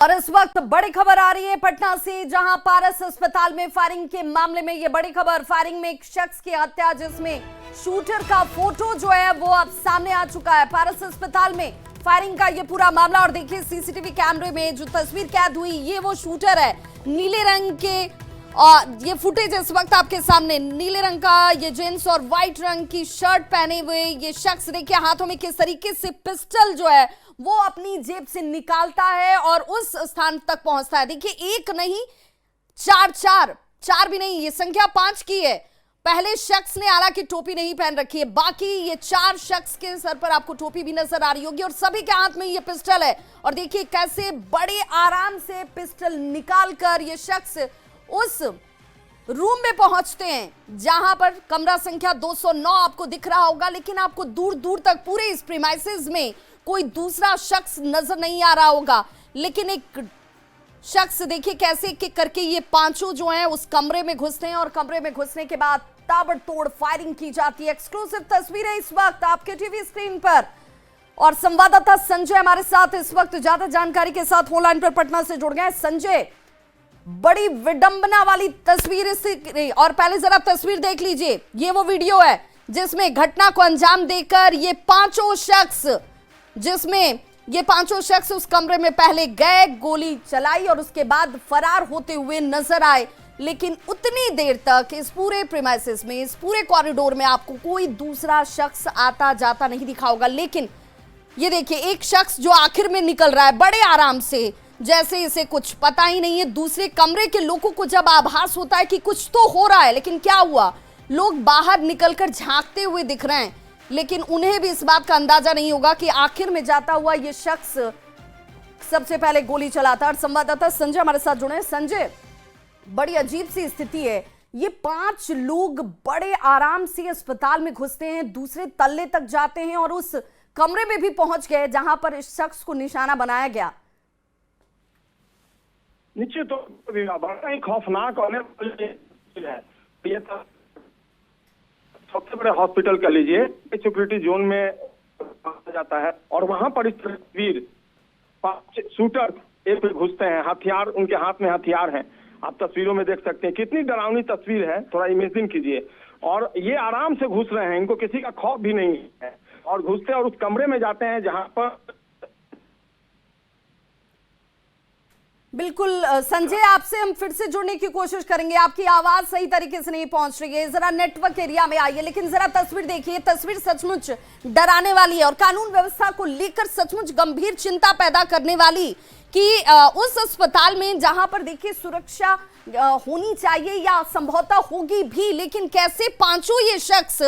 और इस वक्त बड़ी खबर आ रही है पटना से, जहां पारस अस्पताल में फायरिंग के मामले में ये बड़ी खबर। फायरिंग में एक शख्स की हत्या, जिसमें शूटर का फोटो जो है वो अब सामने आ चुका है। पारस अस्पताल में फायरिंग का ये पूरा मामला, और देखिए सीसीटीवी कैमरे में जो तस्वीर कैद हुई, ये वो शूटर है। नीले रंग के और ये फुटेज इस वक्त आपके सामने, नीले रंग का ये जींस और व्हाइट रंग की शर्ट पहने हुए ये शख्स, देखिए हाथों में किस तरीके से पिस्टल जो है वो अपनी जेब से निकालता है और उस स्थान तक पहुंचता है। देखिए एक नहीं, चार भी नहीं, ये संख्या 5 की है। पहले शख्स ने हालांकि टोपी नहीं पहन रखी है, बाकी ये 4 शख्स के सर पर आपको टोपी भी नजर आ रही होगी और सभी के हाथ में ये पिस्टल है। और देखिए कैसे बड़े आराम से पिस्टल निकालकर ये शख्स उस रूम में पहुंचते हैं जहां पर कमरा संख्या 209 आपको दिख रहा होगा, लेकिन आपको दूर दूर तक पूरे इस प्रीमाइसेस में कोई दूसरा शख्स नजर नहीं आ रहा होगा। लेकिन एक शख्स देखिए कैसे एक करके ये 5 जो हैं उस कमरे में घुसते हैं और कमरे में घुसने के बाद ताबड़तोड़ फायरिंग की जाती है। एक्सक्लूसिव तस्वीरें इस वक्त आपके टीवी स्क्रीन पर, और संवाददाता संजय हमारे साथ इस वक्त ज्यादा जानकारी के साथ फोनलाइन पर पटना से जुड़ गए। संजय, बड़ी विडंबना वाली तस्वीर और पहले जरा तस्वीर देख लीजिए। ये वो वीडियो है जिसमें घटना को अंजाम देकर ये 5 शख्स, जिसमें ये 5 शख्स उस कमरे में पहले गए, गोली चलाई और उसके बाद फरार होते हुए नजर आए। लेकिन उतनी देर तक इस पूरे प्रीमाइसेस में, इस पूरे कॉरिडोर में आपको कोई दूसरा शख्स आता जाता नहीं दिखा होगा। लेकिन ये देखिए एक शख्स जो आखिर में निकल रहा है बड़े आराम से, जैसे इसे कुछ पता ही नहीं है। दूसरे कमरे के लोगों को जब आभास होता है कि कुछ तो हो रहा है, लेकिन क्या हुआ, लोग बाहर निकलकर झांकते हुए दिख रहे हैं, लेकिन उन्हें भी इस बात का अंदाजा नहीं होगा कि आखिर में जाता हुआ ये शख्स सबसे पहले गोली चलाता। और संवाददाता संजय हमारे साथ जुड़े हैं। संजय, बड़ी अजीब सी स्थिति है, ये 5 लोग बड़े आराम से अस्पताल में घुसते हैं, दूसरे तल्ले तक जाते हैं और उस कमरे में भी पहुंच गए जहां पर इस शख्स को निशाना बनाया गया। निश्चित तो बड़ा ही खौफनाक और है। ये तो सबसे बड़े हॉस्पिटल कह लीजिए, सिक्योरिटी जोन में जाता है और वहां पर इस तस्वीर 5 शूटर एक घुसते हैं, हथियार उनके हाथ में हथियार हैं। आप तस्वीरों में देख सकते हैं कितनी डरावनी तस्वीर है, थोड़ा इमेजिन कीजिए। और ये आराम से घुस रहे हैं, इनको किसी का खौफ भी नहीं है, और घुसते और उस कमरे में जाते हैं जहां पर। बिल्कुल संजय, आपसे हम फिर से जुड़ने की कोशिश करेंगे। आपकी आवाज सही तरीके से नहीं पहुंच रही है, जरा नेटवर्क एरिया में आइए। लेकिन जरा तस्वीर देखिए, तस्वीर सचमुच डराने वाली है और कानून व्यवस्था को लेकर सचमुच गंभीर चिंता पैदा करने वाली कि उस अस्पताल में जहां पर देखिए सुरक्षा होनी चाहिए या संभवतः होगी भी, लेकिन कैसे 5 ये शख्स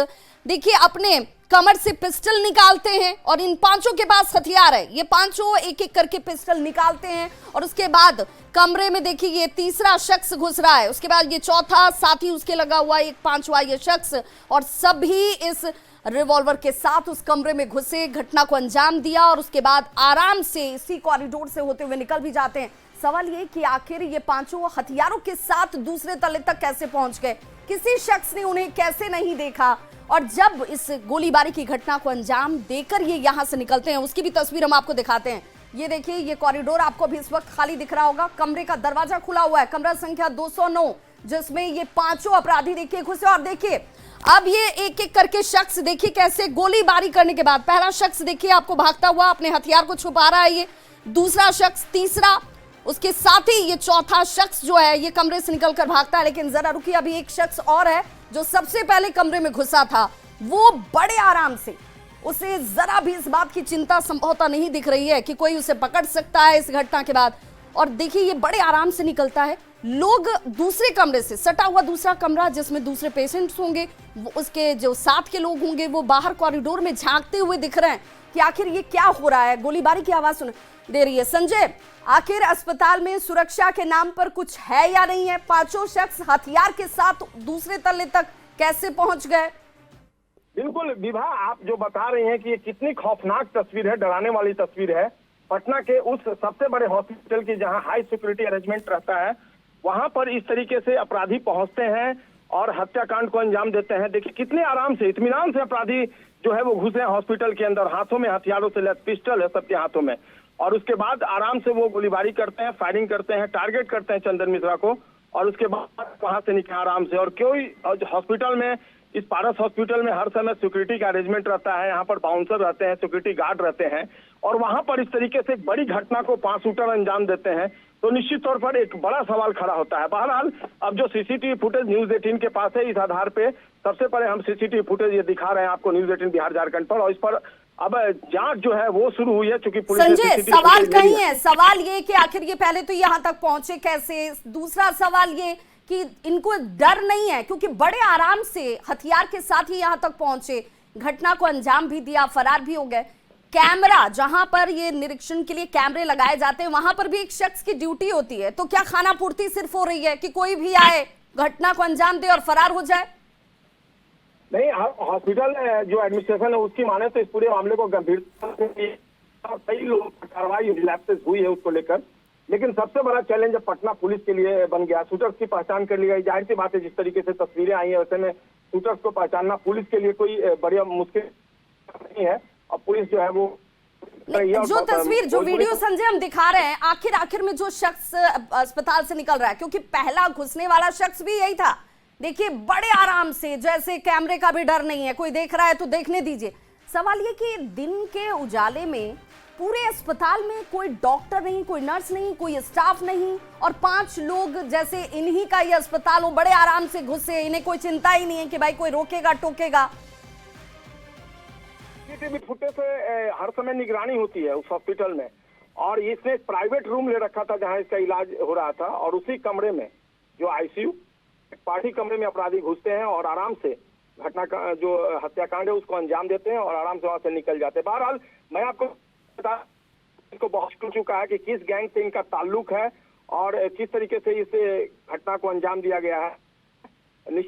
देखिए अपने कमर से पिस्टल निकालते हैं और इन 5 के पास हथियार है। ये 5 एक एक करके पिस्टल निकालते हैं और उसके बाद कमरे में देखिए ये तीसरा शख्स घुस रहा है, उसके बाद ये चौथा, साथ ही उसके लगा हुआ एक 5वां ये शख्स, और सभी इस रिवॉल्वर के साथ उस कमरे में घुसे, घटना को अंजाम दिया और उसके बाद आराम से इसी कॉरिडोर से होते हुए निकल भी जाते हैं। सवाल ये कि आखिर ये 5 हथियारों के साथ दूसरे तले तक कैसे पहुंच गए, किसी शख्स ने उन्हें कैसे नहीं देखा, और जब इस गोलीबारी की घटना को अंजाम देकर ये यहां से निकलते हैं, उसकी भी तस्वीर हम आपको दिखाते हैं। ये देखिए ये कॉरिडोर आपको भी इस वक्त खाली दिख रहा होगा, कमरे का दरवाजा खुला हुआ है, कमरा संख्या 209, जिसमें ये 5 अपराधी देखिए घुसे। और देखिए अब ये एक एक करके शख्स देखिए कैसे गोलीबारी करने के बाद, पहला शख्स देखिए आपको भागता हुआ अपने हथियार को छुपा रहा है, ये दूसरा शख्स, तीसरा, उसके साथ ही ये चौथा शख्स जो है ये कमरे से निकलकर भागता है। लेकिन जरा रुकिए, अभी एक शख्स और है जो सबसे पहले कमरे में घुसा था, वो बड़े आराम से, उसे जरा भी इस बात की चिंता संभवतः नहीं दिख रही है कि कोई उसे पकड़ सकता है इस घटना के बाद। और देखिए ये बड़े आराम से निकलता है। लोग दूसरे कमरे से, सटा हुआ दूसरा कमरा जिसमें दूसरे पेशेंट्स होंगे, उसके जो साथ के लोग होंगे, वो बाहर कॉरिडोर में झांकते हुए दिख रहे हैं कि आखिर ये क्या हो रहा है। गोलीबारी की आवाज सुन दे रही है। संजय, आखिर अस्पताल में सुरक्षा के नाम पर कुछ है या नहीं है? 5 शख्स हथियार के साथ दूसरे तल्ले तक कैसे पहुंच गए? बिल्कुल विभा, आप जो बता रही हैं कि ये कितनी खौफनाक तस्वीर है, डराने वाली तस्वीर है। पटना के उस सबसे बड़े हॉस्पिटल की जहां हाई सिक्योरिटी अरेंजमेंट रहता है, वहां पर इस तरीके से अपराधी पहुंचते हैं और हत्याकांड को अंजाम देते हैं। देखिए कितने आराम से, इत्मीनान से अपराधी जो है वो घुसे हॉस्पिटल के अंदर, हाथों में हथियारों से लैस पिस्टल है सबके हाथों में, और उसके बाद आराम से वो गोलीबारी करते हैं, फायरिंग करते हैं, टारगेट करते हैं चंदन मिश्रा को, और उसके बाद वहां से निकले आराम से। और कोई हॉस्पिटल में, इस पारस हॉस्पिटल में हर समय सिक्योरिटी का अरेंजमेंट रहता है, यहाँ पर बाउंसर रहते हैं, सिक्योरिटी गार्ड रहते हैं, और वहां पर इस तरीके से एक बड़ी घटना को 5 शूटर अंजाम देते हैं, तो निश्चित तौर पर एक बड़ा सवाल खड़ा होता है। बहरहाल अब जो सीसीटीवी फुटेज न्यूज 18 के पास है, इस आधार पे सबसे पहले हम सीसीटीवी फुटेज ये दिखा रहे हैं आपको न्यूज 18 बिहार झारखंड पर, और इस पर अब जांच जो है वो शुरू हुई है, क्योंकि पुलिस ने संजय, CCTV सवाल फुटेज ले कहीं लिया। है, सवाल ये कि आखिर ये पहले तो यहाँ तक पहुंचे कैसे, दूसरा सवाल ये कि इनको डर नहीं है, क्योंकि बड़े आराम से हथियार के साथ ही यहाँ तक पहुंचे, घटना को अंजाम भी दिया, फरार भी हो गए। कैमरा, जहां पर ये निरीक्षण के लिए कैमरे लगाए जाते हैं, वहां पर भी एक शख्स की ड्यूटी होती है, तो क्या खाना पूर्ति सिर्फ हो रही है कि कोई भी आए, घटना को अंजाम दे और फरार हो जाए? नहीं, हॉस्पिटल जो एडमिनिस्ट्रेशन है उसकी माने तो इस पूरे मामले को गंभीरता से कई लोगों पर कार्रवाई लैप्सेस हुई है उसको लेकर, लेकिन सबसे बड़ा चैलेंज पटना पुलिस के लिए बन गया। शूटर्स की पहचान कर ली गई। जाहिर सी बात है, जिस तरीके से तस्वीरें आई है वैसे में शूटर्स को पहचानना पुलिस के लिए कोई बड़ी मुश्किल नहीं है, और पुलिस जो है वो जो तस्वीर, जो वीडियो संजय हम दिखा रहे हैं, आखिर में जो शख्स अस्पताल से निकल रहा है, क्योंकि पहला घुसने वाला शख्स भी यही था, देखिए बड़े आराम से, जैसे कैमरे का भी डर नहीं है, कोई देख रहा है तो देखने दीजिए। सवाल ये कि दिन के उजाले में पूरे अस्पताल में कोई डॉक्टर नहीं, कोई नर्स नहीं, कोई स्टाफ नहीं, और 5 लोग जैसे इन्हीं का ये अस्पताल हो, बड़े आराम से घुसे, इन्हें कोई चिंता ही नहीं है कि भाई कोई रोकेगा टोकेगा। सीसीटीवी फुटेज से हर समय निगरानी होती है उस हॉस्पिटल में, और इसने प्राइवेट रूम ले रखा था जहां इसका इलाज हो रहा था, और उसी कमरे में जो आईसीयू पार्टी कमरे में अपराधी घुसते हैं और आराम से घटना का जो हत्याकांड है उसको अंजाम देते हैं और आराम से वहां से निकल जाते हैं। बहरहाल मैं आपको बता, इसको बहुत खुल चुका है कि किस गैंग से इनका ताल्लुक है और किस तरीके से इस घटना को अंजाम दिया गया है।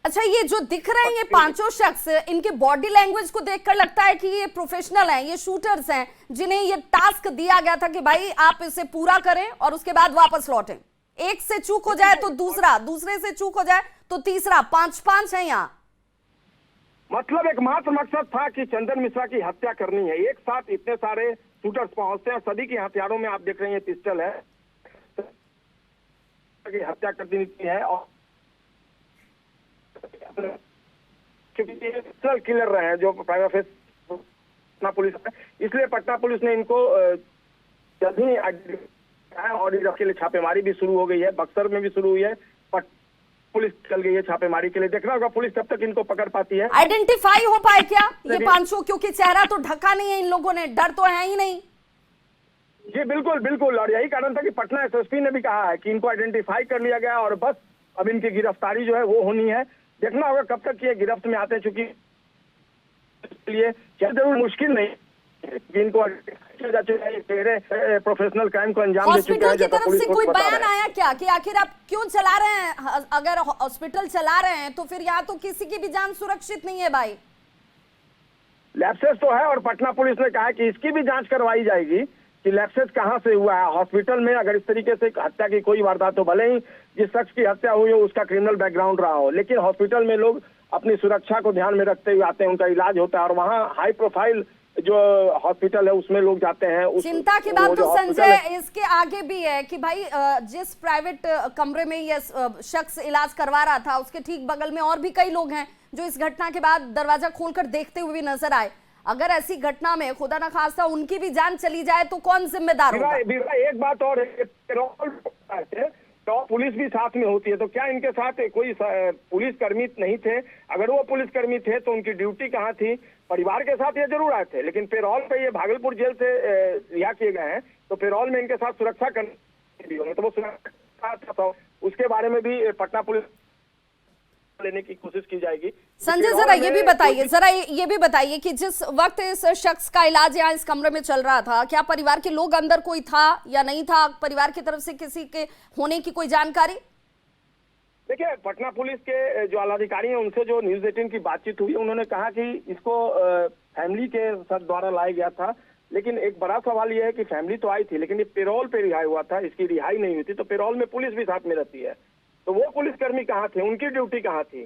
अच्छा, ये जो दिख रहे हैं ये 5 शख्स, इनके बॉडी लैंग्वेज को देखकर लगता है कि ये प्रोफेशनल हैं, ये शूटर्स हैं, जिन्हें ये टास्क दिया गया था कि भाई आप इसे पूरा करें और उसके बाद वापस लौटें। एक से चूक हो जाए तो दूसरा, दूसरे से चूक हो जाए तो तीसरा, 5-5 है यहाँ। मतलब एकमात्र मकसद था कि चंदन मिश्रा की हत्या करनी है। एक साथ इतने सारे शूटर्स पहुंचते हैं, सभी के हथियारों में आप देख रहे हैं पिस्टल है, की हत्या कर दी है, और क्योंकि ये सिरियल किलर रहे हैं जो प्राइवेट फेस पटना पुलिस है, इसलिए पटना पुलिस ने इनको जल्द ही और इसके लिए छापेमारी भी शुरू हो गई है। बक्सर में भी शुरू हुई है, पुलिस चल गई है छापेमारी के लिए। देखना होगा पुलिस कब तक इनको पकड़ पाती है। आइडेंटिफाई हो पाए क्या ये 500? क्योंकि चेहरा तो ढका नहीं है इन लोगों ने, डर तो है ही नहीं। जी बिल्कुल बिल्कुल, और यही कारण था कि पटना एसएसपी ने भी कहा है कि इनको आइडेंटिफाई कर लिया गया और बस अब इनकी गिरफ्तारी जो है वो होनी है। देखना होगा कब तक ये गिरफ्त में आते हैं, चूंकि लिए जरूर मुश्किल नहीं इनको प्रोफेशनल क्राइम को अंजाम दे चुके हैं। हॉस्पिटल की तरफ से कोई बयान आया क्या कि आखिर आप क्यों चला रहे हैं? अगर हॉस्पिटल चला रहे हैं तो फिर यहाँ तो किसी की भी जान सुरक्षित नहीं है भाई। लैप्सेस तो है और पटना पुलिस ने कहा है कि इसकी भी जांच करवाई जाएगी कि लैप्सेस कहां से हुआ है। हॉस्पिटल में अगर इस तरीके से हत्या की कोई वारदात हो, भले ही जिस शख्स की हत्या हुई हो उसका क्रिमिनल बैकग्राउंड रहा हो, लेकिन हॉस्पिटल में लोग अपनी सुरक्षा को ध्यान में रखते हुए आते हैं, उनका इलाज होता है और वहाँ हाई प्रोफाइल जो हॉस्पिटल है उसमें लोग जाते हैं। चिंता की बात तो संजय इसके आगे भी है कि भाई जिस प्राइवेट कमरे में ये शख्स इलाज करवा रहा था उसके ठीक बगल में और भी कई लोग हैं जो इस घटना के बाद दरवाजा खोलकर देखते हुए भी नजर आए। अगर ऐसी घटना में खुदा न खास्ता उनकी भी जान चली जाए तो कौन जिम्मेदार होगा? एक बात और तो पुलिस भी साथ में होती है, तो क्या इनके साथ कोई पुलिसकर्मी नहीं थे? अगर वो पुलिसकर्मी थे तो उनकी ड्यूटी कहाँ थी? परिवार के साथ ये जरूर आए थे, लेकिन पेरोल पे ये भागलपुर जेल से रिहा किए गए हैं, तो पेरोल में इनके साथ सुरक्षा करनी तो वो सुरक्षा उसके बारे में भी पटना पुलिस लेने की कोशिश की जाएगी। संजय जरा ये भी बताइए कि जिस वक्त इस शख्स का इलाज यहाँ इस कमरे में चल रहा था, क्या परिवार के लोग अंदर कोई था या नहीं था? परिवार की तरफ से किसी के होने की कोई जानकारी? देखिए, पटना पुलिस के जो आलाधिकारी हैं उनसे जो न्यूज 18 की बातचीत हुई, उन्होंने कहा कि इसको फैमिली के साथ द्वारा लाया गया था, लेकिन एक बड़ा सवाल यह है कि फैमिली तो आई थी लेकिन ये पेरोल पे रिहाई हुआ था, इसकी रिहाई नहीं हुई थी, तो पेरोल में पुलिस भी साथ में रहती है, तो वो पुलिसकर्मी कहाँ थे? उनकी ड्यूटी कहाँ थी?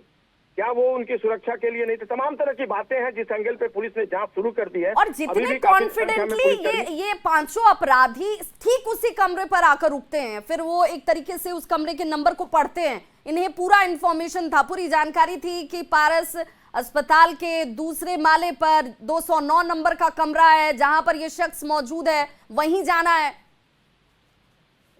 क्या वो उनकी सुरक्षा के लिए नहीं थे? तमाम तरह की बातें हैं जिस एंगल पे पुलिस ने जांच शुरू कर दी है। और अभी जितने भी काफी संख्या में कॉन्फिडेंटली पुलिसकर्मी- ये पांचों अपराधी ठीक उसी कमरे पर आकर रुकते हैं, फिर वो एक तरीके से उस कमरे के नंबर को पढ़ते हैं। इन्हें पूरा इंफॉर्मेशन था, पूरी जानकारी थी कि पारस अस्पताल के दूसरे माले पर 209 नंबर का कमरा है, जहां पर ये शख्स मौजूद है, वहीं जाना है।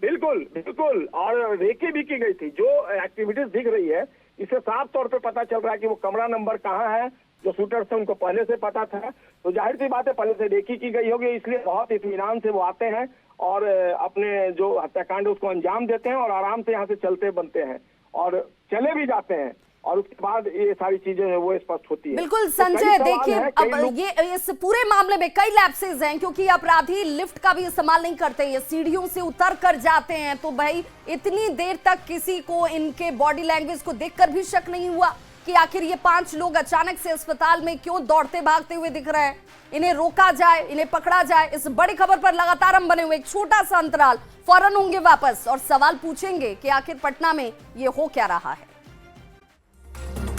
बिल्कुल बिल्कुल, और रेकी भी की गई थी। जो एक्टिविटीज दिख रही है इससे साफ तौर पे पता चल रहा है कि वो कमरा नंबर कहाँ है। जो शूटर्स थे उनको पहले से पता था, तो जाहिर सी बात है पहले से रेकी की गई होगी, इसलिए बहुत इत्मीनान से वो आते हैं और अपने जो हत्याकांड उसको अंजाम देते हैं और आराम से यहाँ से चलते बनते हैं और चले भी जाते हैं, और उसके बाद ये सारी चीजें हैं वो स्पष्ट होती है। बिल्कुल तो संजय, कई सवाल देखिए हैं, कई अब लोग- ये इस पूरे मामले में कई लैप्सेस हैं, क्योंकि अपराधी लिफ्ट का भी इस्तेमाल नहीं करते, ये सीढ़ियों से उतर कर जाते हैं। तो भाई इतनी देर तक किसी को इनके बॉडी लैंग्वेज को देखकर भी शक नहीं हुआ कि आखिर ये 5 लोग अचानक से अस्पताल में क्यों दौड़ते भागते हुए दिख रहे हैं? इन्हें रोका जाए, इन्हें पकड़ा जाए। इस बड़ी खबर पर लगातार हम बने हुए, एक छोटा सा अंतराल, फौरन होंगे वापस और सवाल पूछेंगे कि आखिर पटना में ये हो क्या रहा है।